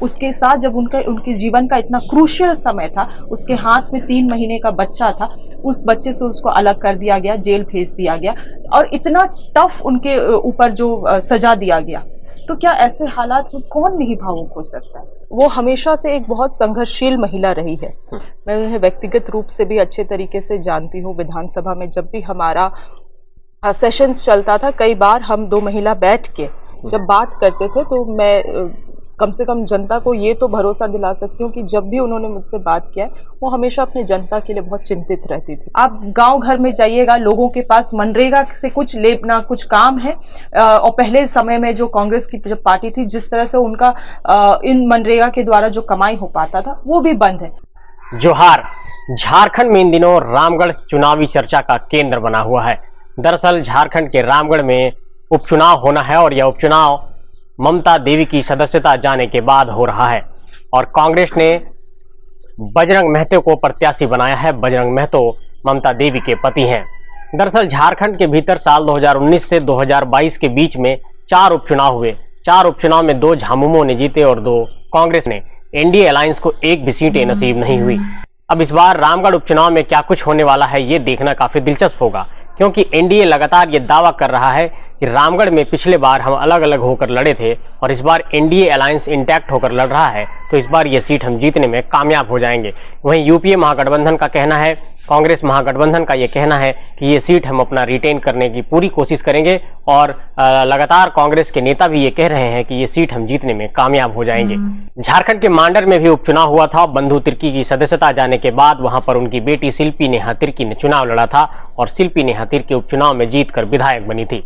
उसके साथ जब उनके जीवन का इतना क्रूशियल समय था, उसके हाथ में 3 महीने का बच्चा था, उस बच्चे से उसको अलग कर दिया गया, जेल भेज दिया गया और इतना टफ उनके ऊपर जो सजा दिया गया। तो क्या ऐसे हालात में कौन नहीं भावुक हो सकता है? वो हमेशा से एक बहुत संघर्षशील महिला रही है। मैं उन्हें व्यक्तिगत रूप से भी अच्छे तरीके से जानती हूँ। विधानसभा में जब भी हमारा सेशंस चलता था, कई बार हम 2 महिला बैठ के जब बात करते थे तो मैं कम से कम जनता को ये तो भरोसा दिला सकती हूँ कि जब भी उन्होंने मुझसे बात किया वो हमेशा अपने जनता के लिए बहुत चिंतित रहती थी। आप गांव घर में जाइएगा, लोगों के पास मनरेगा से कुछ लेना कुछ काम है, और पहले समय में जो कांग्रेस की जब पार्टी थी, जिस तरह से उनका इन मनरेगा के द्वारा जो कमाई हो पाता था वो भी बंद है। जोहार। झारखंड में इन दिनों रामगढ़ चुनावी चर्चा का केंद्र बना हुआ है। दरअसल झारखंड के रामगढ़ में उपचुनाव होना है और यह उपचुनाव ममता देवी की सदस्यता जाने के बाद हो रहा है और कांग्रेस ने बजरंग महतो को प्रत्याशी बनाया है। बजरंग महतो ममता देवी के पति हैं। दरअसल झारखंड के भीतर साल 2019 से 2022 के बीच में 4 उपचुनाव हुए। 4 उपचुनाव में 2 झामुमो ने जीते और 2 कांग्रेस ने। एनडीए अलायंस को एक भी सीटें नसीब नहीं हुई। अब इस बार रामगढ़ उपचुनाव में क्या कुछ होने वाला है, ये देखना काफी दिलचस्प होगा, क्योंकि एनडीए लगातार ये दावा कर रहा है कि रामगढ़ में पिछले बार हम अलग अलग होकर लड़े थे और इस बार एनडीए अलायंस इंटैक्ट होकर लड़ रहा है, तो इस बार ये सीट हम जीतने में कामयाब हो जाएंगे। वहीं यूपीए महागठबंधन का कहना है, कांग्रेस महागठबंधन का ये कहना है कि ये सीट हम अपना रिटेन करने की पूरी कोशिश करेंगे और लगातार कांग्रेस के नेता भी ये कह रहे हैं कि ये सीट हम जीतने में कामयाब हो जाएंगे। झारखंड के मांडर में भी उपचुनाव हुआ था। बंधु तिर्की की सदस्यता जाने के बाद वहां पर उनकी बेटी शिल्पी नेहा तिर्की ने चुनाव लड़ा था और शिल्पी नेहा तिर्की उपचुनाव में जीतकर विधायक बनी थी।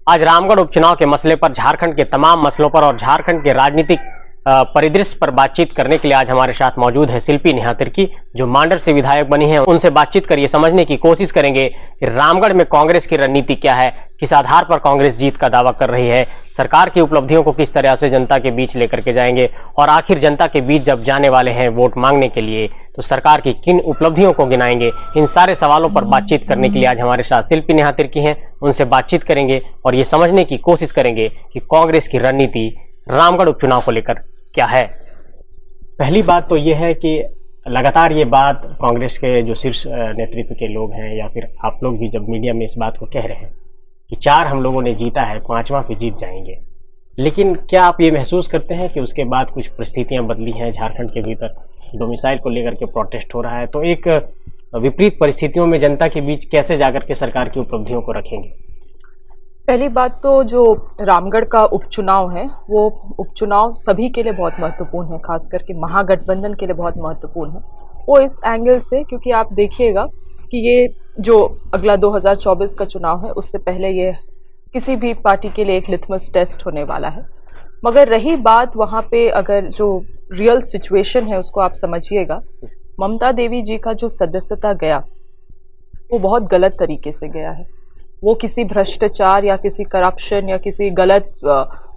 आज रामगढ़ उपचुनाव के मसले पर, झारखंड के तमाम मसलों पर और झारखंड के राजनीतिक परिदृश्य पर बातचीत करने के लिए आज हमारे साथ मौजूद है शिल्पी नेहा तिर्की, जो मांडर से विधायक बनी है। उनसे बातचीत कर ये समझने की कोशिश करेंगे कि रामगढ़ में कांग्रेस की रणनीति क्या है, किस आधार पर कांग्रेस जीत का दावा कर रही है, सरकार की उपलब्धियों को किस तरह से जनता के बीच लेकर के जाएंगे और आखिर जनता के बीच जब जाने वाले हैं वोट मांगने के लिए तो सरकार की किन उपलब्धियों को गिनाएंगे। इन सारे सवालों पर बातचीत करने के लिए आज हमारे साथ शिल्पी नेहा तिर्की हैं। उनसे बातचीत करेंगे और ये समझने की कोशिश करेंगे कि कांग्रेस की रणनीति रामगढ़ उपचुनाव को लेकर क्या है। पहली बात तो ये है कि लगातार ये बात कांग्रेस के जो शीर्ष नेतृत्व के लोग हैं या फिर आप लोग भी जब मीडिया में इस बात को कह रहे हैं कि 4 हम लोगों ने जीता है, 5वां भी जीत जाएंगे, लेकिन क्या आप ये महसूस करते हैं कि उसके बाद कुछ परिस्थितियां बदली हैं झारखंड के भीतर? डोमिसाइल को लेकर के प्रोटेस्ट हो रहा है, तो एक विपरीत परिस्थितियों में जनता के बीच कैसे जाकर के सरकार की उपलब्धियों को रखेंगे? पहली बात तो जो रामगढ़ का उपचुनाव है वो उपचुनाव सभी के लिए बहुत महत्वपूर्ण है, खास करके महागठबंधन के लिए बहुत महत्वपूर्ण है। वो इस एंगल से क्योंकि आप देखिएगा कि ये जो अगला 2024 का चुनाव है उससे पहले ये किसी भी पार्टी के लिए एक लिटमस टेस्ट होने वाला है। मगर रही बात वहाँ पे अगर जो रियल सिचुएशन है उसको आप समझिएगा, ममता देवी जी का जो सदस्यता गया वो बहुत गलत तरीके से गया है। वो किसी भ्रष्टाचार या किसी करप्शन या किसी गलत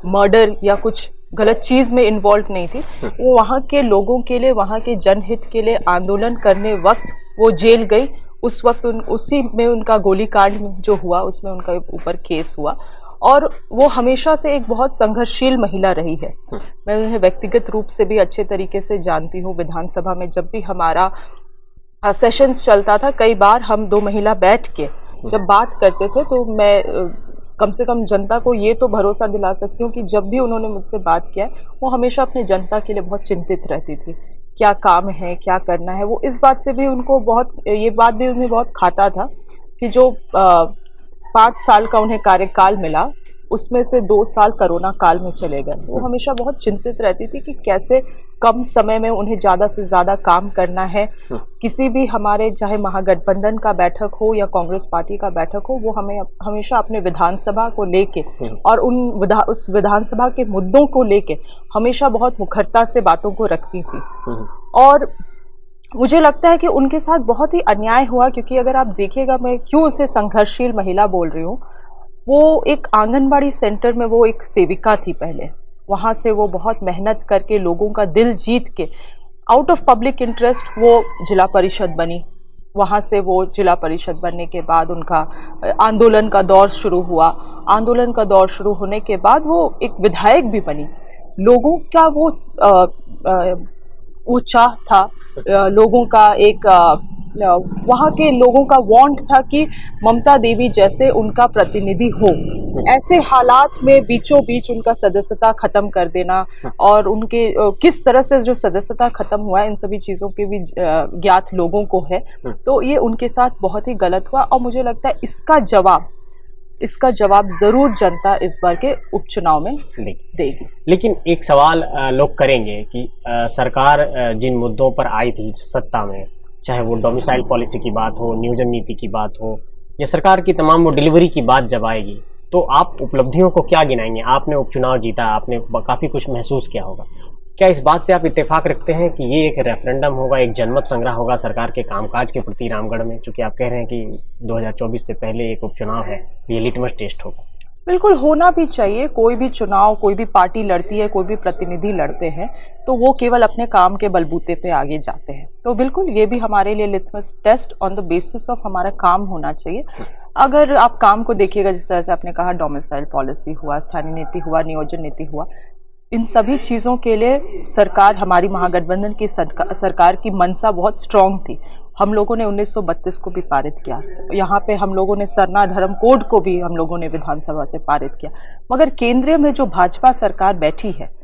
मर्डर या कुछ गलत चीज़ में इन्वॉल्व नहीं थी। वो वहाँ के लोगों के लिए, वहाँ के जनहित के लिए आंदोलन करने वक्त वो जेल गई। उस वक्त उसी में उनका गोलीकांड जो हुआ उसमें उनका ऊपर केस हुआ और वो हमेशा से एक बहुत संघर्षशील महिला रही है। मैं उन्हें व्यक्तिगत रूप से भी अच्छे तरीके से जानती हूँ। विधानसभा में जब भी हमारा सेशंस चलता था, कई बार हम 2 महिला बैठ के जब बात करते थे तो मैं कम से कम जनता को ये तो भरोसा दिला सकती हूँ कि जब भी उन्होंने मुझसे बात किया वो हमेशा अपने जनता के लिए बहुत चिंतित रहती थी। क्या काम है, क्या करना है, वो इस बात से भी उनको बहुत, ये बात भी उन्हें बहुत खाता था कि जो 5 साल का उन्हें कार्यकाल मिला उसमें से 2 साल कोरोना काल में चले गए। वो हमेशा बहुत चिंतित रहती थी कि कैसे कम समय में उन्हें ज़्यादा से ज़्यादा काम करना है। किसी भी हमारे चाहे महागठबंधन का बैठक हो या कांग्रेस पार्टी का बैठक हो, वो हमें हमेशा अपने विधानसभा को लेके और उस विधानसभा के मुद्दों को लेके हमेशा बहुत मुखरता से बातों को रखती थी। और मुझे लगता है कि उनके साथ बहुत ही अन्याय हुआ, क्योंकि अगर आप देखिएगा, मैं क्यों उसे संघर्षशील महिला बोल रही हूँ, वो एक आंगनबाड़ी सेंटर में वो एक सेविका थी पहले। वहाँ से वो बहुत मेहनत करके लोगों का दिल जीत के आउट ऑफ पब्लिक इंटरेस्ट वो जिला परिषद बनी। वहाँ से वो जिला परिषद बनने के बाद उनका आंदोलन का दौर शुरू हुआ। आंदोलन का दौर शुरू होने के बाद वो एक विधायक भी बनी। लोगों का वो वो चाह था, लोगों का एक वहाँ के लोगों का वांट था कि ममता देवी जैसे उनका प्रतिनिधि हो। ऐसे हालात में बीचों बीच उनका सदस्यता खत्म कर देना और उनके किस तरह से जो सदस्यता खत्म हुआ है इन सभी चीज़ों के भी ज्ञात लोगों को है। तो ये उनके साथ बहुत ही गलत हुआ और मुझे लगता है इसका जवाब जरूर जनता इस बार के उपचुनाव में देगी। लेकिन एक सवाल लोग करेंगे कि सरकार जिन मुद्दों पर आई थी सत्ता में, चाहे वो डोमिसाइल पॉलिसी की बात हो, नियोजन नीति की बात हो, या सरकार की तमाम वो डिलीवरी की बात जब आएगी, तो आप उपलब्धियों को क्या गिनाएंगे? आपने उपचुनाव जीता, आपने काफ़ी कुछ महसूस किया होगा। क्या इस बात से आप इत्तेफाक रखते हैं कि ये एक रेफरेंडम होगा, एक जनमत संग्रह होगा सरकार के कामकाज के प्रति रामगढ़ में? चूंकि आप कह रहे हैं कि 2024 से पहले एक उपचुनाव है, ये लिटमस टेस्ट होगा। बिल्कुल होना भी चाहिए। कोई भी चुनाव, कोई भी पार्टी लड़ती है, कोई भी प्रतिनिधि लड़ते हैं तो वो केवल अपने काम के बलबूते पे आगे जाते हैं। तो बिल्कुल ये भी हमारे लिए litmus test on the basis of हमारा काम होना चाहिए। अगर आप काम को देखिएगा, जिस तरह से आपने कहा डोमिसाइल पॉलिसी हुआ, स्थानीय नीति हुआ, नियोजन नीति हुआ, इन सभी चीज़ों के लिए सरकार, हमारी महागठबंधन की सरकार की मंशा बहुत स्ट्रांग थी। हम लोगों ने 1932 को भी पारित किया, यहाँ पे हम लोगों ने सरना धर्म कोड को भी हम लोगों ने विधानसभा से पारित किया। मगर केंद्र में जो भाजपा सरकार बैठी है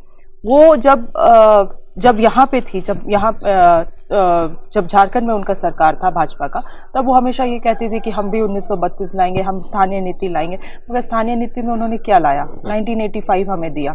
वो जब यहाँ पे थी, जब झारखंड में उनका सरकार था भाजपा का, तब वो हमेशा ये कहती थी कि हम भी 1932 लाएंगे, हम स्थानीय नीति लाएंगे। मगर स्थानीय नीति में उन्होंने क्या लाया? 1985 हमें दिया।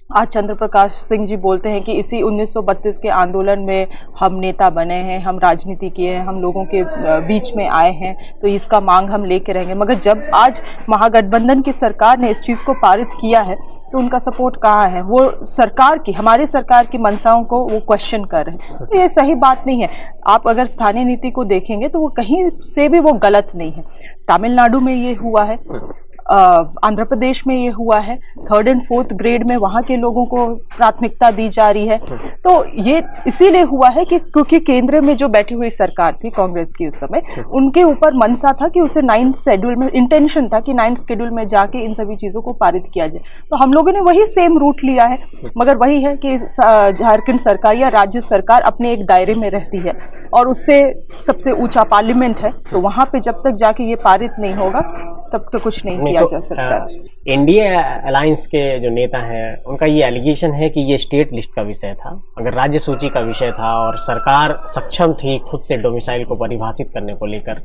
आज चंद्र प्रकाश सिंह जी बोलते हैं कि इसी 1932 के आंदोलन में हम नेता बने हैं, हम राजनीति किए हैं, हम लोगों के बीच में आए हैं, तो इसका मांग हम लेके रहेंगे। मगर जब आज महागठबंधन की सरकार ने इस चीज़ को पारित किया है तो उनका सपोर्ट कहाँ है? वो सरकार की, हमारी सरकार की मंशाओं को वो क्वेश्चन कर रहे हैं। तो ये सही बात नहीं है। आप अगर स्थानीय नीति को देखेंगे तो वो कहीं से भी वो गलत नहीं है। तमिलनाडु में ये हुआ है, आंध्र प्रदेश में ये हुआ है, 3rd and 4th ग्रेड में वहाँ के लोगों को प्राथमिकता दी जा रही है। तो ये इसीलिए हुआ है कि क्योंकि केंद्र में जो बैठी हुई सरकार थी कांग्रेस की उस समय, उनके ऊपर मनसा था कि उसे 9th शेड्यूल में, इंटेंशन था कि 9th शेड्यूल में जाके इन सभी चीज़ों को पारित किया जाए। तो हम लोगों ने वही सेम रूट लिया है। मगर वही है कि झारखंड सरकार या राज्य सरकार अपने एक दायरे में रहती है और उससे सबसे ऊंचा पार्लियामेंट है, तो वहाँ पे जब तक जाके ये पारित नहीं होगा तब तक कुछ नहीं किया जा सकता। इंडिया अलायंस के जो नेता हैं उनका ये एलिगेशन है कि ये स्टेट लिस्ट का विषय था, अगर राज्य सूची का विषय था और सरकार सक्षम थी खुद से डोमिसाइल को परिभाषित करने को लेकर,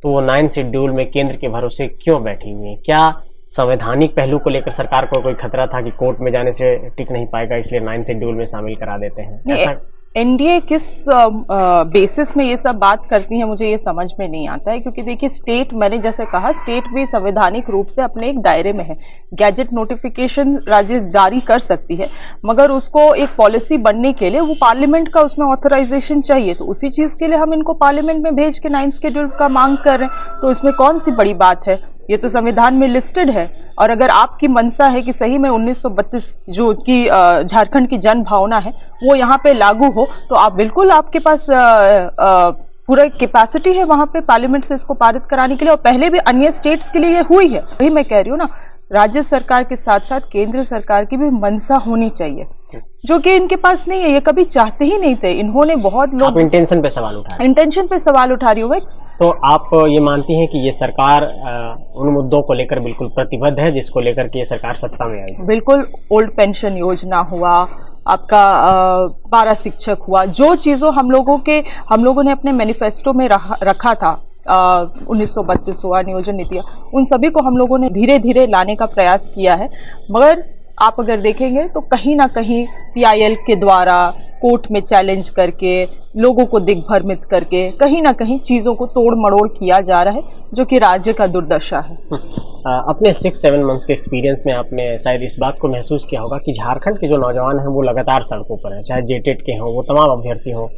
तो वो 9th शेड्यूल में केंद्र के भरोसे क्यों बैठी हुई है? क्या संवैधानिक पहलू को लेकर सरकार को कोई खतरा था कि कोर्ट में जाने से टिक नहीं पाएगा, इसलिए 9th शेड्यूल में शामिल करा देते हैं? ऐसा एनडीए किस बेसिस में ये सब बात करती है, मुझे ये समझ में नहीं आता है। क्योंकि देखिए, स्टेट, मैंने जैसे कहा, स्टेट भी संवैधानिक रूप से अपने एक दायरे में है। गैजेट नोटिफिकेशन राज्य जारी कर सकती है, मगर उसको एक पॉलिसी बनने के लिए वो पार्लियामेंट का उसमें ऑथराइजेशन चाहिए। तो उसी चीज़ के लिए हम इनको पार्लियामेंट में भेज के 9th शेड्यूल का मांग कर रहे हैं, तो इसमें कौन सी बड़ी बात है? ये तो संविधान में लिस्टेड है। और अगर आपकी मंशा है कि सही में 1932 जो कि झारखंड की जन भावना है वो यहाँ पे लागू हो, तो आप बिल्कुल, आपके पास पूरा कैपेसिटी है वहाँ पे पार्लियामेंट से इसको पारित कराने के लिए। और पहले भी अन्य स्टेट्स के लिए ये हुई है। वही मैं कह रही हूँ ना, राज्य सरकार के साथ साथ केंद्र सरकार की भी मंशा होनी चाहिए, जो कि इनके पास नहीं है। ये कभी चाहते ही नहीं थे। इन्होंने बहुत लोग इंटेंशन पे सवाल उठा रही हूँ। तो आप ये मानती हैं कि ये सरकार उन मुद्दों को लेकर बिल्कुल प्रतिबद्ध है जिसको लेकर के ये सरकार सत्ता में आई? बिल्कुल। ओल्ड पेंशन योजना हुआ, आपका 12 शिक्षक हुआ, जो चीज़ों हम लोगों ने अपने मैनिफेस्टो में रखा था, 1932 हुआ, नियोजन नीति, उन सभी को हम लोगों ने धीरे धीरे लाने का प्रयास किया है। मगर आप अगर देखेंगे तो कहीं ना कहीं PIL के द्वारा कोर्ट में चैलेंज करके, लोगों को दिग्भ्रमित करके, कहीं ना कहीं चीज़ों को तोड़ मड़ोड़ किया जा रहा है, जो कि राज्य का दुर्दशा है। अपने 6-7 मंथ्स के एक्सपीरियंस में आपने शायद इस बात को महसूस किया होगा कि झारखंड के जो नौजवान हैं वो लगातार सड़कों पर हैं, चाहे JTET के हों, वो तमाम अभ्यर्थी हों,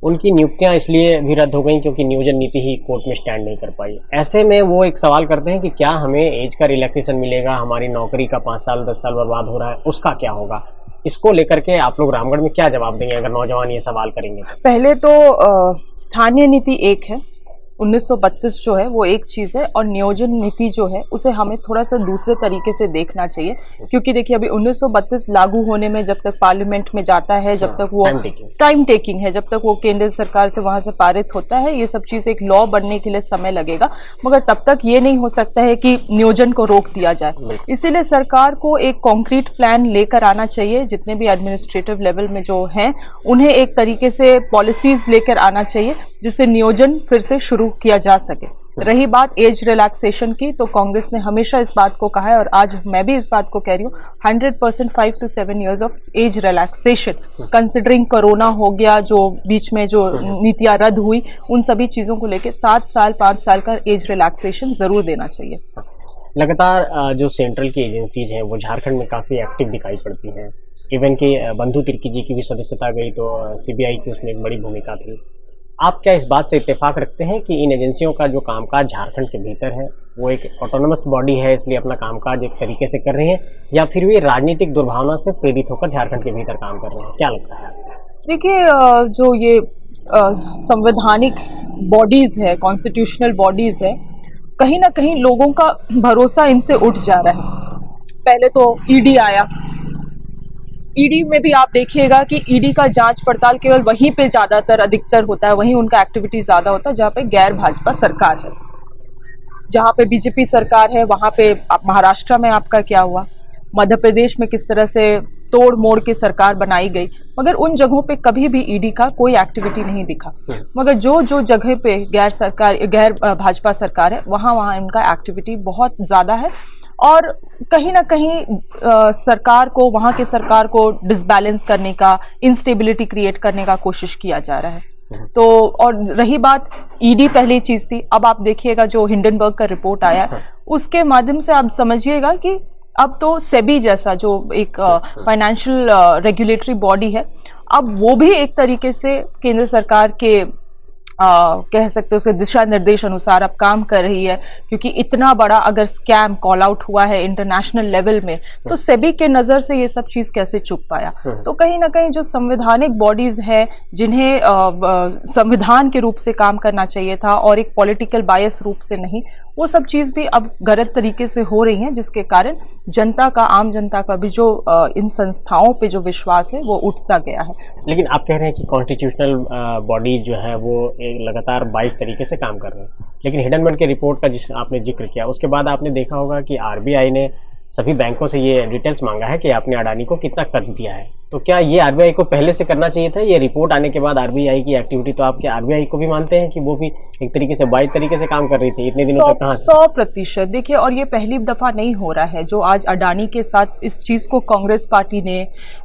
उनकी नियुक्तियां इसलिए भी रद्द हो गई क्योंकि नियोजन नीति ही कोर्ट में स्टैंड नहीं कर पाई। ऐसे में वो एक सवाल करते हैं कि क्या हमें एज का रिलैक्सेशन मिलेगा, हमारी नौकरी का 5 साल 10 साल बर्बाद हो रहा है, उसका क्या होगा? इसको लेकर के आप लोग रामगढ़ में क्या जवाब देंगे अगर नौजवान ये सवाल करेंगे? पहले तो स्थानीय नीति एक है, 1932 जो है वो एक चीज़ है और नियोजन नीति जो है उसे हमें थोड़ा सा दूसरे तरीके से देखना चाहिए, क्योंकि देखिए अभी 1932 लागू होने में जब तक पार्लियामेंट में जाता है, जब तक वो टाइम टेकिंग है, जब तक वो केंद्र सरकार से वहाँ से पारित होता है, ये सब चीज़ एक लॉ बनने के लिए समय लगेगा, मगर तब तक ये नहीं हो सकता है कि नियोजन को रोक दिया जाए। इसीलिए सरकार को एक कॉन्क्रीट प्लान लेकर आना चाहिए, जितने भी एडमिनिस्ट्रेटिव लेवल में जो हैं उन्हें एक तरीके से पॉलिसीज लेकर आना चाहिए जिससे नियोजन फिर से शुरू किया जा सके। रही बात एज रिलैक्सेशन की, तो कांग्रेस ने हमेशा इस बात को कहा है और आज मैं भी इस बात को कह रही हूँ, 100% 5 to 7 years of age relaxation, considering corona हो गया, जो बीच में जो नीतियां रद्द हुई, उन सभी चीज़ों को लेकर 7 साल 5 साल का एज रिलैक्सेशन ज़रूर देना चाहिए। लगातार जो सेंट्रल की एजेंसीज हैं वो झारखंड में काफ़ी एक्टिव दिखाई पड़ती हैं। इवन कि बंधु तिर्की जी की भी सदस्यता गई तो सीबीआई की उसमें एक बड़ी भूमिका थी। आप क्या इस बात से इत्तेफाक रखते हैं कि इन एजेंसियों का जो कामकाज झारखंड के भीतर है वो एक ऑटोनमस बॉडी है, इसलिए अपना कामकाज एक तरीके से कर रही हैं, या फिर वे राजनीतिक दुर्भावना से प्रेरित होकर झारखंड के भीतर काम कर रहे हैं? क्या लगता है? देखिए, जो ये संवैधानिक बॉडीज़ है, कॉन्स्टिट्यूशनल बॉडीज़ है, कहीं ना कहीं लोगों का भरोसा इनसे उठ जा रहा है। पहले तो ईडी आया, ईडी में भी आप देखिएगा कि ईडी का जांच पड़ताल केवल वहीं पे ज़्यादातर अधिकतर होता है, वहीं उनका एक्टिविटी ज़्यादा होता है जहाँ पे गैर भाजपा सरकार है। जहाँ पे बीजेपी सरकार है वहाँ पे महाराष्ट्र में आपका क्या हुआ, मध्य प्रदेश में किस तरह से तोड़ मोड़ के सरकार बनाई गई, मगर उन जगहों पे कभी भी ईडी का कोई एक्टिविटी नहीं दिखा। मगर जो जो जगह पे गैर भाजपा सरकार है वहाँ इनका एक्टिविटी बहुत ज़्यादा है और कहीं ना कहीं सरकार को, वहाँ के सरकार को डिसबैलेंस करने का, इंस्टेबिलिटी क्रिएट करने का कोशिश किया जा रहा है। तो और रही बात, ईडी पहली चीज़ थी, अब आप देखिएगा जो हिंडनबर्ग का रिपोर्ट आया उसके माध्यम से आप समझिएगा कि अब तो सेबी जैसा जो एक फाइनेंशियल रेगुलेटरी बॉडी है, अब वो भी एक तरीके से केंद्र सरकार के कह सकते हो उसके दिशा निर्देश अनुसार अब काम कर रही है, क्योंकि इतना बड़ा अगर स्कैम कॉल आउट हुआ है इंटरनेशनल लेवल में तो सेबी के नज़र से ये सब चीज़ कैसे छुप पाया। तो कहीं ना कहीं जो संवैधानिक बॉडीज़ हैं जिन्हें संविधान के रूप से काम करना चाहिए था और एक पॉलिटिकल बायस रूप से नहीं, वो सब चीज़ भी अब गलत तरीके से हो रही हैं, जिसके कारण जनता का, आम जनता का भी जो इन संस्थाओं पे जो विश्वास है वो उठ सा गया है। लेकिन आप कह रहे हैं कि कॉन्स्टिट्यूशनल बॉडी जो है वो एक लगातार बाइक तरीके से काम कर रहे हैं, लेकिन हिंडनबर्ग के रिपोर्ट का जिस आपने जिक्र किया उसके बाद आपने देखा होगा कि आरबीआई ने सभी बैंकों से ये डिटेल्स मांगा है कि आपने अडानी को कितना कर्ज दिया है। तो क्या ये आरबीआई को पहले से करना चाहिए था? ये रिपोर्ट आने के बाद आरबीआई की एक्टिविटी, तो आप क्या आरबीआई को भी मानते हैं कि वो भी एक तरीके से बाइक तरीके से काम कर रही थी इतने दिनों तक? कहाँ 100% देखिए, और ये पहली दफ़ा नहीं हो रहा है जो आज अडानी के साथ इस चीज़ को कांग्रेस पार्टी ने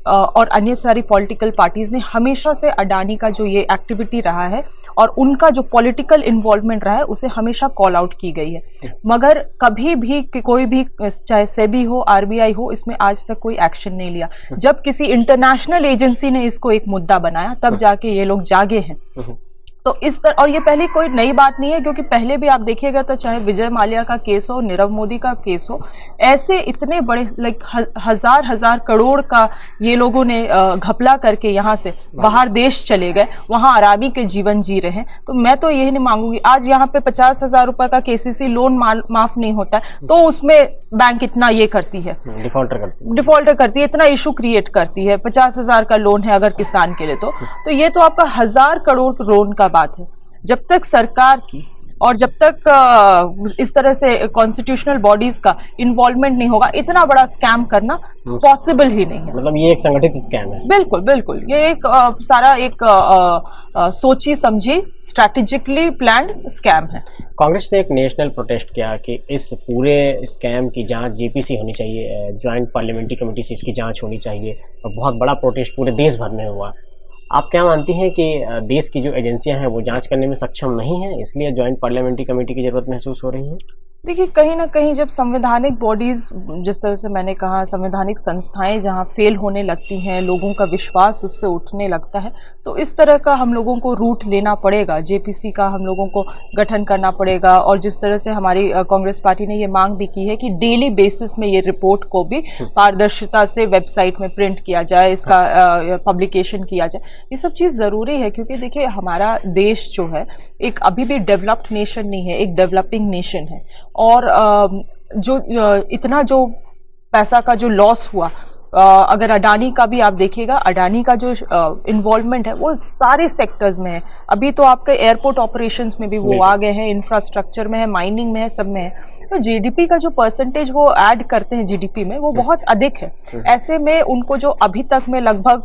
और अन्य सारी पॉलिटिकल पार्टीज़ ने हमेशा से अडानी का जो ये एक्टिविटी रहा है और उनका जो पॉलिटिकल इन्वॉल्वमेंट रहा है उसे हमेशा कॉल आउट की गई है, मगर कभी भी कोई भी, चाहे सेबी हो, आरबीआई हो, इसमें आज तक कोई एक्शन नहीं लिया। जब किसी इंटरनेशनल एजेंसी ने इसको एक मुद्दा बनाया तब जाके ये लोग जागे हैं। तो इस तरह, और ये पहली कोई नई बात नहीं है, क्योंकि पहले भी आप देखिएगा तो चाहे विजय माल्या का केस हो, नीरव मोदी का केस हो, ऐसे इतने बड़े लाइक हजार करोड़ का ये लोगों ने घपला करके यहाँ से बाहर देश चले गए, वहाँ आरामी के जीवन जी रहे हैं। तो मैं तो यही नहीं मांगूंगी, आज यहाँ पे 50,000 रुपए का केसीसी लोन माफ नहीं होता है तो उसमें बैंक इतना ये करती है, डिफॉल्टर करती है, इतना इशू क्रिएट करती है। 50,000 का लोन है अगर किसान के लिए, तो ये तो आपका 1000 करोड़ लोन का बात है। जब तक सरकार की और जब तक इस तरह से कॉन्स्टिट्यूशनल बॉडीज का इन्वॉल्वमेंट नहीं होगा, इतना बड़ा स्कैम करना पॉसिबल ही नहीं है। मतलब ये एक संगठित स्कैम है। बिल्कुल बिल्कुल, ये एक सारा एक सोची समझी स्ट्रैटेजिकली प्लान्ड स्कैम है। कांग्रेस ने एक नेशनल प्रोटेस्ट किया कि इस पूरे स्कैम की जांच जेपीसी होनी चाहिए, ज्वाइंट पार्लियामेंट्री कमेटी से इसकी जांच होनी चाहिए, और बहुत बड़ा प्रोटेस्ट पूरे देश भर में हुआ। आप क्या मानती हैं कि देश की जो एजेंसियां हैं वो जांच करने में सक्षम नहीं हैं, इसलिए ज्वाइंट पार्लियामेंट्री कमेटी की जरूरत महसूस हो रही है? देखिए, कहीं ना कहीं जब संवैधानिक बॉडीज, जिस तरह से मैंने कहा, संवैधानिक संस्थाएं जहां फेल होने लगती हैं, लोगों का विश्वास उससे उठने लगता है, तो इस तरह का हम लोगों को रूट लेना पड़ेगा। जेपीसी का हम लोगों को गठन करना पड़ेगा। और जिस तरह से हमारी कांग्रेस पार्टी ने ये मांग भी की है कि डेली बेसिस में ये रिपोर्ट को भी पारदर्शिता से वेबसाइट में प्रिंट किया जाए, इसका पब्लिकेशन किया जाए। ये सब चीज़ ज़रूरी है, क्योंकि देखिए हमारा देश जो है एक अभी भी डेवलप्ड नेशन नहीं है, एक डेवलपिंग नेशन है। और जो इतना जो पैसा का जो लॉस हुआ, अगर अडानी का भी आप देखिएगा, अडानी का जो इन्वॉल्वमेंट है वो सारे सेक्टर्स में है। अभी तो आपके एयरपोर्ट ऑपरेशंस में भी वो आ गए हैं, इंफ्रास्ट्रक्चर में है, माइनिंग में है, सब में है। तो जीडीपी का जो परसेंटेज वो ऐड करते हैं जीडीपी में, वो बहुत अधिक है। ऐसे में उनको जो अभी तक में लगभग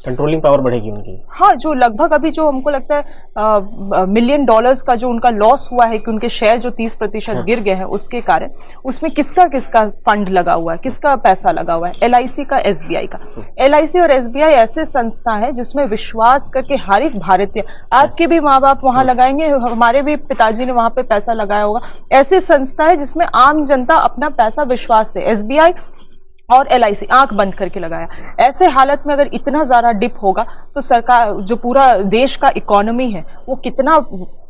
कंट्रोलिंग पावर बढ़ेगी उनकी। हाँ, जो लगभग अभी जो हमको लगता है $1 मिलियन का जो उनका लॉस हुआ है कि उनके शेयर जो 30% गिर गए हैं, उसके कारण उसमें किसका किसका फंड लगा हुआ है, किसका पैसा लगा हुआ है? LIC का, SBI का। LIC और SBI ऐसे संस्था है जिसमें विश्वास करके हर एक भारतीय, आपके भी माँ बाप वहां लगाएंगे, हमारे भी पिताजी ने वहां पे पैसा लगाया होगा। ऐसे संस्था है जिसमें आम जनता अपना पैसा विश्वास से, SBI और LIC आंख बंद करके लगाया। ऐसे हालत में अगर इतना ज़्यादा डिप होगा तो सरकार, जो पूरा देश का इकोनॉमी है, वो कितना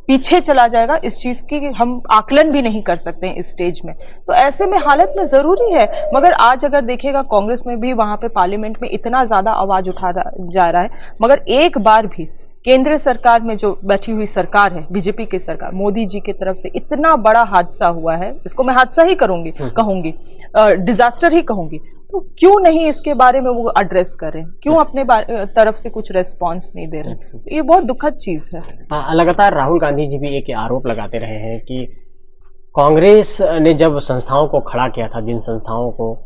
पीछे चला जाएगा, इस चीज़ की हम आकलन भी नहीं कर सकते हैं इस स्टेज में। तो ऐसे में हालत में ज़रूरी है। मगर आज अगर देखिएगा, कांग्रेस में भी वहाँ पे पार्लियामेंट में इतना ज़्यादा आवाज़ उठा जा रहा है, मगर एक बार भी केंद्र सरकार में जो बैठी हुई सरकार है, बीजेपी की सरकार, मोदी जी की तरफ से इतना बड़ा हादसा हुआ है, इसको मैं हादसा ही कहूंगी, डिजास्टर ही कहूंगी, तो क्यों नहीं इसके बारे में वो एड्रेस कर रहे हैं? क्यों अपने तरफ से कुछ रेस्पॉन्स नहीं दे रहे? तो ये बहुत दुखद चीज है। लगातार राहुल गांधी जी भी एक आरोप लगाते रहे हैं कि कांग्रेस ने जब संस्थाओं को खड़ा किया था, जिन संस्थाओं को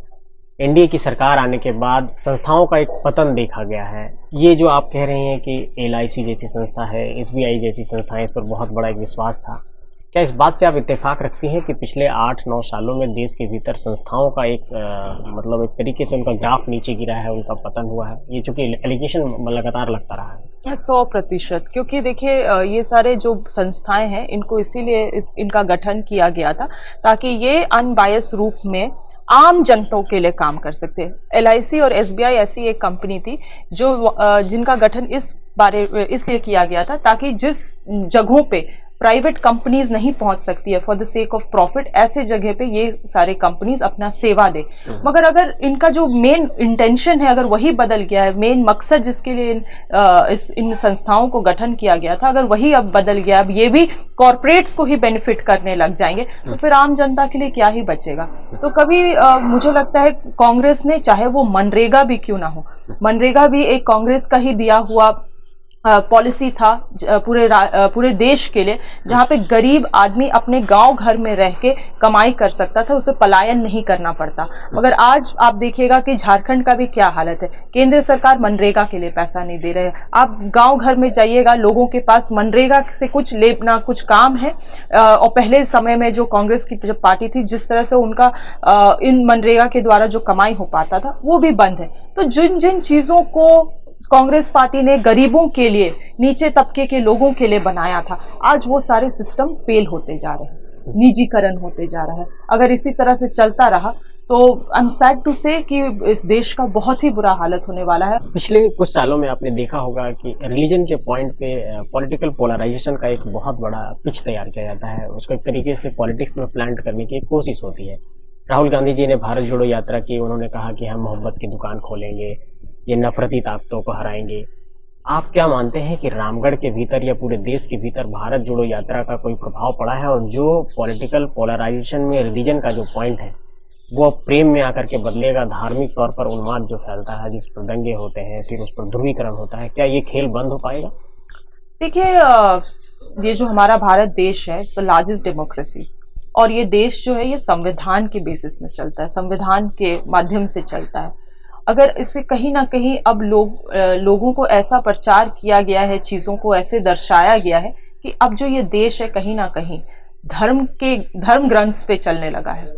एनडीए की सरकार आने के बाद संस्थाओं का एक पतन देखा गया है। ये जो आप कह रहे हैं कि LIC जैसी संस्था है, SBI जैसी संस्था है, इस पर बहुत बड़ा एक विश्वास था, क्या इस बात से आप इत्तेफाक रखती हैं कि पिछले 8-9 सालों में देश के भीतर संस्थाओं का एक मतलब एक तरीके से उनका ग्राफ नीचे गिरा है, उनका पतन हुआ है? ये चूंकि एलिगेशन लगातार लगता रहा है। 100%, क्योंकि देखिए ये सारे जो संस्थाएं हैं, इनको इसीलिए इनका गठन किया गया था ताकि ये अनबायस रूप में आम जनताओं के लिए काम कर सकते हैं। LIC और SBI ऐसी एक कंपनी थी जो जिनका गठन इसलिए किया गया था ताकि जिस जगहों पे प्राइवेट कंपनीज नहीं पहुंच सकती है for the sake of profit, ऐसे जगह पे ये सारे कंपनीज अपना सेवा दे। मगर अगर इनका जो मेन इंटेंशन है, अगर वही बदल गया है, मेन मकसद जिसके लिए इन संस्थाओं को गठन किया गया था, अगर वही अब बदल गया, अब ये भी कॉरपोरेट्स को ही बेनिफिट करने लग जाएंगे, तो फिर आम जनता के लिए क्या ही बचेगा? तो कभी मुझे लगता है कांग्रेस ने, चाहे वो मनरेगा भी क्यों ना हो, मनरेगा भी एक कांग्रेस का ही दिया हुआ पॉलिसी था पूरे देश के लिए, जहां पे गरीब आदमी अपने गांव घर में रह के कमाई कर सकता था, उसे पलायन नहीं करना पड़ता। मगर आज आप देखिएगा कि झारखंड का भी क्या हालत है। केंद्र सरकार मनरेगा के लिए पैसा नहीं दे रहे। आप गांव घर में जाइएगा, लोगों के पास मनरेगा से कुछ लेना कुछ काम है। और पहले समय में जो कांग्रेस की जब पार्टी थी, जिस तरह से उनका इन मनरेगा के द्वारा जो कमाई हो पाता था, वो भी बंद है। तो जिन जिन चीजों को कांग्रेस पार्टी ने गरीबों के लिए, नीचे तबके के लोगों के लिए बनाया था, आज वो सारे सिस्टम फेल होते जा रहे हैं, निजीकरण होते जा रहा है। अगर इसी तरह से चलता रहा तो आई एम सैड टू से कि इस देश का बहुत ही बुरा हालत होने वाला है। पिछले कुछ सालों में आपने देखा होगा कि रिलीजन के पॉइंट पे पॉलिटिकल पोलराइजेशन का एक बहुत बड़ा पिच तैयार किया जाता है, उसको एक तरीके से पॉलिटिक्स में प्लांट करने की कोशिश होती है। राहुल गांधी जी ने भारत जोड़ो यात्रा की, उन्होंने कहा कि हम मोहब्बत की दुकान खोलेंगे, ये नफरती ताकतों को हराएंगे। आप क्या मानते हैं कि रामगढ़ के भीतर या पूरे देश के भीतर भारत जोड़ो यात्रा का कोई प्रभाव पड़ा है, और जो पॉलिटिकल पोलराइजेशन में रिलीजन का जो पॉइंट है वो प्रेम में आकर के बदलेगा, धार्मिक तौर पर उन्माद जो फैलता है, जिस पर दंगे होते हैं, फिर उस पर ध्रुवीकरण होता है, क्या ये खेल बंद हो पाएगा? देखिए, ये जो हमारा भारत देश है, इट्स द लार्जेस्ट डेमोक्रेसी, और ये देश जो है ये संविधान के बेसिस में चलता है, संविधान के माध्यम से चलता है। अगर इसे कहीं ना कहीं अब लोगों को ऐसा प्रचार किया गया है, चीज़ों को ऐसे दर्शाया गया है कि अब जो ये देश है कहीं ना कहीं धर्म ग्रंथ पे चलने लगा है।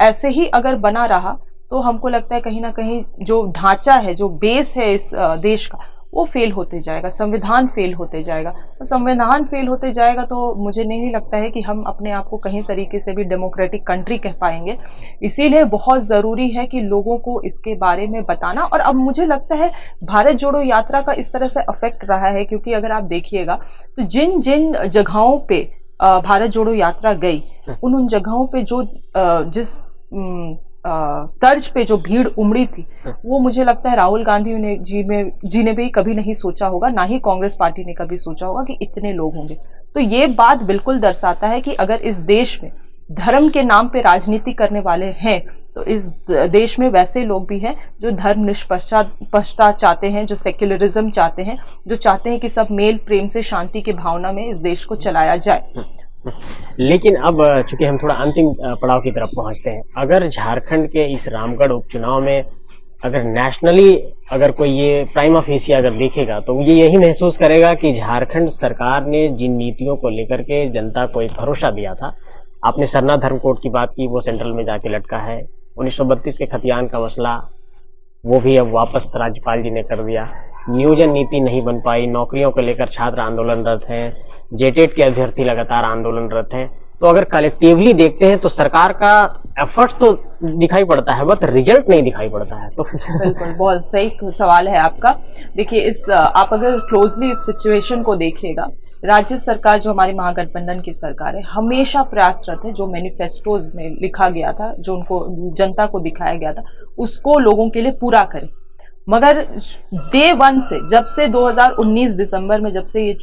ऐसे ही अगर बना रहा तो हमको लगता है कहीं ना कहीं जो ढांचा है, जो बेस है इस देश का, वो फेल होते जाएगा, संविधान फेल होते जाएगा। तो संविधान फेल होते जाएगा तो मुझे नहीं लगता है कि हम अपने आप को कहीं तरीके से भी डेमोक्रेटिक कंट्री कह पाएंगे। इसीलिए बहुत ज़रूरी है कि लोगों को इसके बारे में बताना। और अब मुझे लगता है भारत जोड़ो यात्रा का इस तरह से अफेक्ट रहा है, क्योंकि अगर आप देखिएगा तो जिन जिन जगहों पे भारत जोड़ो यात्रा गई, उन जगहों पे जो जिस तर्ज पे जो भीड़ उमड़ी थी, वो मुझे लगता है राहुल गांधी जी ने भी कभी नहीं सोचा होगा, ना ही कांग्रेस पार्टी ने कभी सोचा होगा कि इतने लोग होंगे। तो ये बात बिल्कुल दर्शाता है कि अगर इस देश में धर्म के नाम पे राजनीति करने वाले हैं, तो इस देश में वैसे लोग भी हैं जो धर्म निष्पक्षता चाहते हैं, जो सेक्युलरिज्म चाहते हैं, जो चाहते हैं कि सब मेल प्रेम से शांति की भावना में इस देश को चलाया जाए। लेकिन अब चूंकि हम थोड़ा अंतिम पड़ाव की तरफ पहुंचते हैं, अगर झारखंड के इस रामगढ़ उपचुनाव में अगर नेशनली अगर कोई ये प्राइमा फेसी अगर देखेगा तो ये यही महसूस करेगा कि झारखंड सरकार ने जिन नीतियों को लेकर के जनता को एक भरोसा दिया था, आपने सरना धर्म कोड की बात की, वो सेंट्रल में जाके लटका है। 1932 के खतियान का मसला वो भी अब वापस राज्यपाल जी ने कर दिया। नियोजन नीति नहीं बन पाई, नौकरियों को लेकर छात्र आंदोलनरत हैं, जेटेट के अभ्यर्थी लगातार आंदोलनरत हैं। तो अगर कलेक्टिवली देखते हैं तो सरकार का एफर्ट्स तो दिखाई पड़ता है, बट रिजल्ट नहीं दिखाई पड़ता है। तो बिल्कुल बहुत सही सवाल है आपका। देखिए आप अगर क्लोजली इस सिचुएशन को देखिएगा, राज्य सरकार जो हमारी महागठबंधन की सरकार है, हमेशा प्रयासरत है, जो मैनिफेस्टोज में लिखा गया था, जो उनको जनता को दिखाया गया था, उसको लोगों के लिए पूरा करे। मगर डे वन से, जब से 2019 दिसंबर में जब से ये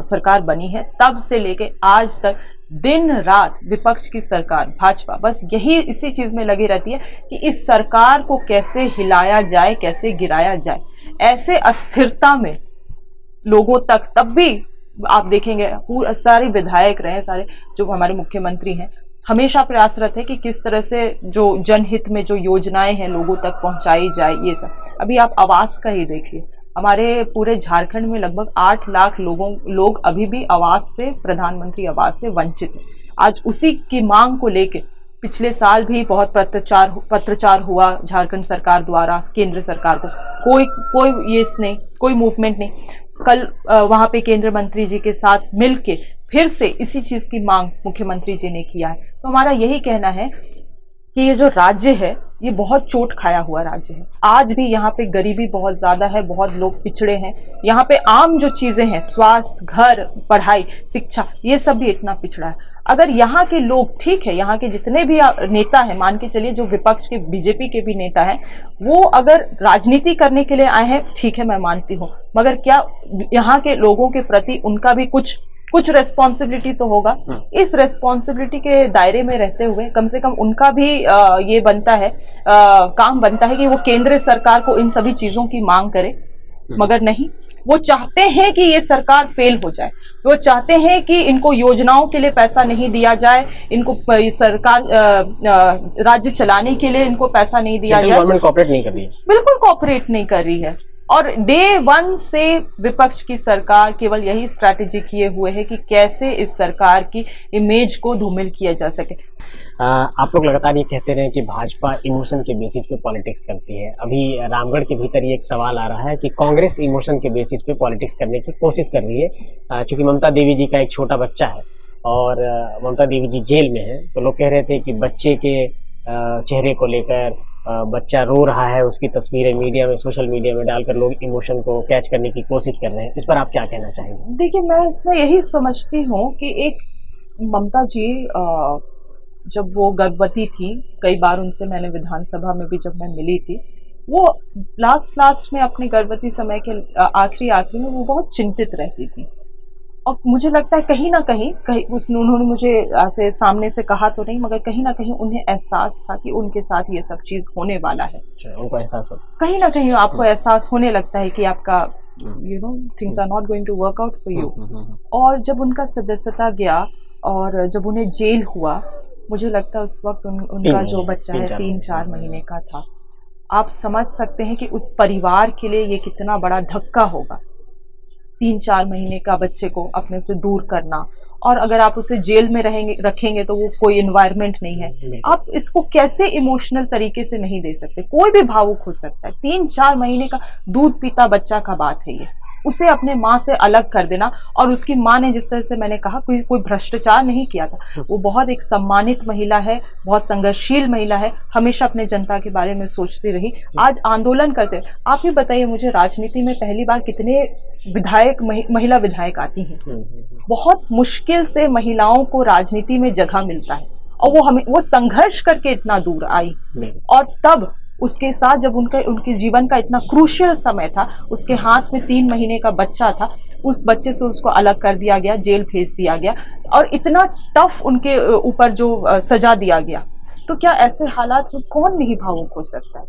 सरकार बनी है, तब से लेके आज तक दिन रात विपक्ष की सरकार भाजपा बस यही इसी चीज में लगी रहती है कि इस सरकार को कैसे हिलाया जाए, कैसे गिराया जाए। ऐसे अस्थिरता में लोगों तक, तब भी आप देखेंगे पूरे सारे विधायक रहे, सारे जो हमारे मुख्यमंत्री हैं, हमेशा प्रयासरत है कि किस तरह से जो जनहित में जो योजनाएं हैं लोगों तक पहुंचाई जाए। ये सब अभी आप आवास का ही देखिए, हमारे पूरे झारखंड में लगभग 8 लाख लोग अभी भी आवास से, प्रधानमंत्री आवास से वंचित हैं। आज उसी की मांग को लेके पिछले साल भी बहुत पत्रचार हुआ झारखंड सरकार द्वारा केंद्र सरकार को, कोई ये नहीं, कोई मूवमेंट नहीं। कल वहां पे केंद्रीय मंत्री जी के साथ मिलके फिर से इसी चीज की मांग मुख्यमंत्री जी ने किया है। तो हमारा यही कहना है कि ये जो राज्य है ये बहुत चोट खाया हुआ राज्य है। आज भी यहाँ पे गरीबी बहुत ज्यादा है, बहुत लोग पिछड़े हैं। यहाँ पे आम जो चीजें हैं, स्वास्थ्य, घर, पढ़ाई, शिक्षा, ये सब भी इतना पिछड़ा है। अगर यहाँ के लोग, ठीक है, यहाँ के जितने भी नेता हैं, मान के चलिए जो विपक्ष के बीजेपी के भी नेता हैं, वो अगर राजनीति करने के लिए आए हैं, ठीक है, मैं मानती हूँ, मगर क्या यहाँ के लोगों के प्रति उनका भी कुछ रेस्पॉन्सिबिलिटी तो होगा। इस रेस्पॉन्सिबिलिटी के दायरे में रहते हुए कम से कम उनका भी ये बनता है, काम बनता है कि वो केंद्र सरकार को इन सभी चीजों की मांग करे। मगर नहीं, वो चाहते हैं कि ये सरकार फेल हो जाए, वो चाहते हैं कि इनको योजनाओं के लिए पैसा नहीं दिया जाए, इनको सरकार राज्य चलाने के लिए इनको पैसा नहीं दिया जाए। गवर्नमेंट कोऑपरेट नहीं कर रही है, बिल्कुल कोऑपरेट नहीं कर रही है। और डे वन से विपक्ष की सरकार केवल यही स्ट्रैटेजी किए हुए है कि कैसे इस सरकार की इमेज को धूमिल किया जा सके। आप लोग लगातार ये कहते रहे कि भाजपा इमोशन के बेसिस पे पॉलिटिक्स करती है। अभी रामगढ़ के भीतर ये एक सवाल आ रहा है कि कांग्रेस इमोशन के बेसिस पे पॉलिटिक्स करने की कोशिश कर रही है, क्योंकि ममता देवी जी का एक छोटा बच्चा है और ममता देवी जी जेल में है। तो लोग कह रहे थे कि बच्चे के चेहरे को लेकर, बच्चा रो रहा है, उसकी तस्वीरें मीडिया में, सोशल मीडिया में डालकर लोग इमोशन को कैच करने की कोशिश कर रहे हैं। इस पर आप क्या कहना चाहेंगे? देखिए, मैं इसमें यही समझती हूँ कि एक ममता जी जब वो गर्भवती थी, कई बार उनसे मैंने विधानसभा में भी जब मैं मिली थी, वो लास्ट में अपने गर्भवती समय के आखिरी में वो बहुत चिंतित रहती थी। और मुझे लगता है कहीं ना कहीं उन्होंने मुझे ऐसे सामने से कहा तो नहीं, मगर कहीं ना कहीं उन्हें एहसास था कि उनके साथ ये सब चीज होने वाला है। उनको एहसास होता, कहीं ना कहीं आपको एहसास होने लगता है कि आपका things are not going to work out for you. और जब उनका सदस्यता गया और जब उन्हें जेल हुआ, मुझे लगता है उस वक्त उनका जो बच्चा है 3-4 महीने का था। आप समझ सकते हैं कि उस परिवार के लिए ये कितना बड़ा धक्का होगा, 3-4 महीने का बच्चे को अपने से दूर करना और अगर आप उसे जेल में रखेंगे तो वो कोई इन्वायरमेंट नहीं है। आप इसको कैसे इमोशनल तरीके से नहीं दे सकते? कोई भी भावुक हो सकता है। 3-4 महीने का दूध पीता बच्चा का बात है ये, उसे अपने माँ से अलग कर देना। और उसकी माँ ने, जिस तरह से मैंने कहा, कोई भ्रष्टाचार नहीं किया था। वो बहुत एक सम्मानित महिला है, बहुत संघर्षशील महिला है, हमेशा अपने जनता के बारे में सोचती रही। आज आंदोलन करते। आप ही बताइए मुझे, राजनीति में पहली बार कितने विधायक, महिला विधायक आती हैं? बहुत मुश्किल से महिलाओं को राजनीति में जगह मिलता है, और वो संघर्ष करके इतना दूर आई। और तब उसके साथ जब उनके जीवन का इतना क्रूशियल समय था, उसके हाथ में 3 महीने का बच्चा था, उस बच्चे से उसको अलग कर दिया गया, जेल भेज दिया गया, और इतना टफ उनके ऊपर जो सजा दिया गया। तो क्या ऐसे हालात में कौन नहीं भावुक हो सकता है?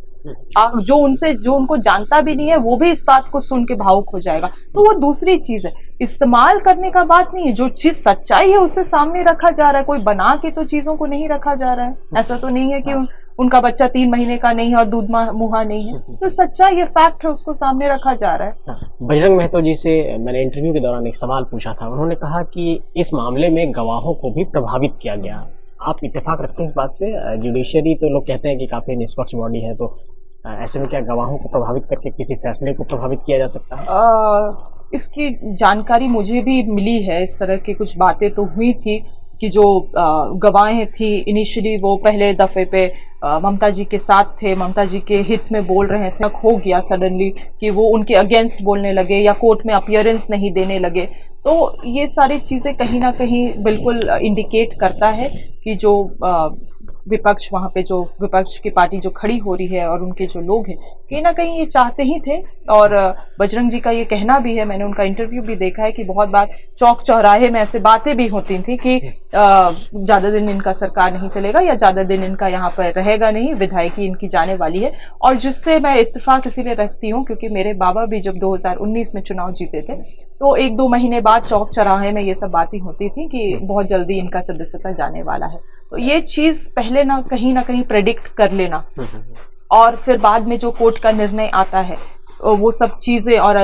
जो उनको जानता भी नहीं है वो भी इस बात को सुन के भावुक हो जाएगा। तो वो दूसरी चीज है, इस्तेमाल करने का बात नहीं है। जो चीज सच्चाई है उसे सामने रखा जा रहा है, कोई बना के तो चीजों को नहीं रखा जा रहा है। ऐसा तो नहीं है कि उनका बच्चा 3 महीने का नहीं है और दूध मुहा नहीं है। तो सच्चाई, ये फैक्ट है, उसको सामने रखा जा रहा है। बजरंग महतो जी से मैंने इंटरव्यू के दौरान एक सवाल पूछा था। उन्होंने कहा कि इस मामले में गवाहों को भी प्रभावित किया गया। आप इत्तेफाक रखते हैं इस बात से? जुडिशरी तो लोग कहते हैं कि काफी निष्पक्ष बॉडी है, तो ऐसे में क्या गवाहों को प्रभावित करके किसी फैसले को प्रभावित किया जा सकता है? इसकी जानकारी मुझे भी मिली है। इस तरह की कुछ बातें तो हुई थी कि जो गवाहें थी इनिशियली वो पहले दफे पे ममता जी के साथ थे, ममता जी के हित में बोल रहे थे, हो गया सडनली कि वो उनके अगेंस्ट बोलने लगे या कोर्ट में अपीयरेंस नहीं देने लगे। तो ये सारी चीज़ें कहीं ना कहीं बिल्कुल इंडिकेट करता है कि जो विपक्ष, वहाँ पे जो विपक्ष की पार्टी जो खड़ी हो रही है और उनके जो लोग हैं, कहीं ना कहीं ये चाहते ही थे। और बजरंग जी का ये कहना भी है, मैंने उनका इंटरव्यू भी देखा है कि बहुत बार चौक चौराहे में ऐसे बातें भी होती थी कि ज़्यादा दिन इनका सरकार नहीं चलेगा या ज़्यादा दिन इनका यहाँ पर रहेगा नहीं, विधायकी इनकी जाने वाली है। और जिससे मैं इत्तेफाक इसीलिए रखती हूँ क्योंकि मेरे बाबा भी जब 2019 में चुनाव जीते थे तो 1-2 महीने बाद चौक चौराहे में ये सब बातें होती थी कि बहुत जल्दी इनका सदस्यता जाने वाला है। तो ये चीज़ पहले ना कहीं प्रेडिक्ट कर लेना, और फिर बाद में जो कोर्ट का निर्णय आता है वो सब चीजें और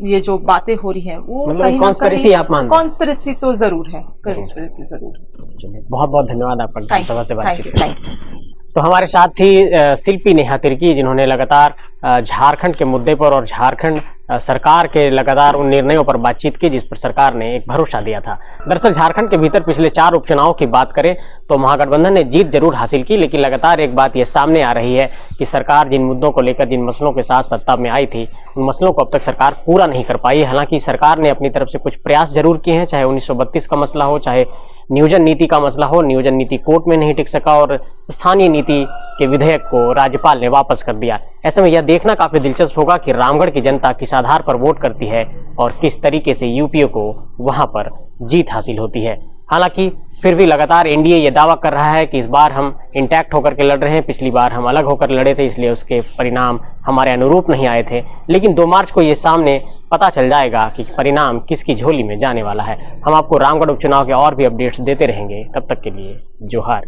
ये जो बातें हो रही हैं वो मतलब कॉन्स्पिरेसी आप मानते हैं? कॉन्स्पिरेसी तो जरूर है, कॉन्स्पिरेसी जरूर है। बहुत बहुत धन्यवाद आपका विधानसभा से बात की। तो हमारे साथ थी शिल्पी नेहा तिर्की, जिन्होंने लगातार झारखंड के मुद्दे पर और झारखंड सरकार के लगातार उन निर्णयों पर बातचीत की जिस पर सरकार ने एक भरोसा दिया था। दरअसल झारखंड के भीतर पिछले 4 उपचुनावों की बात करें तो महागठबंधन ने जीत जरूर हासिल की, लेकिन लगातार एक बात यह सामने आ रही है कि सरकार जिन मुद्दों को लेकर, जिन मसलों के साथ सत्ता में आई थी, उन मसलों को अब तक सरकार पूरा नहीं कर पाई। हालांकि सरकार ने अपनी तरफ से कुछ प्रयास जरूर किए हैं, चाहे 1932 का मसला हो, चाहे नियोजन नीति का मसला हो। नियोजन नीति कोर्ट में नहीं टिक सका और स्थानीय नीति के विधेयक को राज्यपाल ने वापस कर दिया। ऐसे में यह देखना काफी दिलचस्प होगा कि रामगढ़ की जनता किस आधार पर वोट करती है और किस तरीके से यूपीए को वहां पर जीत हासिल होती है। हालांकि फिर भी लगातार एनडीए ये दावा कर रहा है कि इस बार हम इंटैक्ट होकर के लड़ रहे हैं, पिछली बार हम अलग होकर लड़े थे इसलिए उसके परिणाम हमारे अनुरूप नहीं आए थे। लेकिन 2 मार्च को ये सामने पता चल जाएगा कि परिणाम किसकी झोली में जाने वाला है। हम आपको रामगढ़ उपचुनाव के और भी अपडेट्स देते रहेंगे। तब तक के लिए जोहार।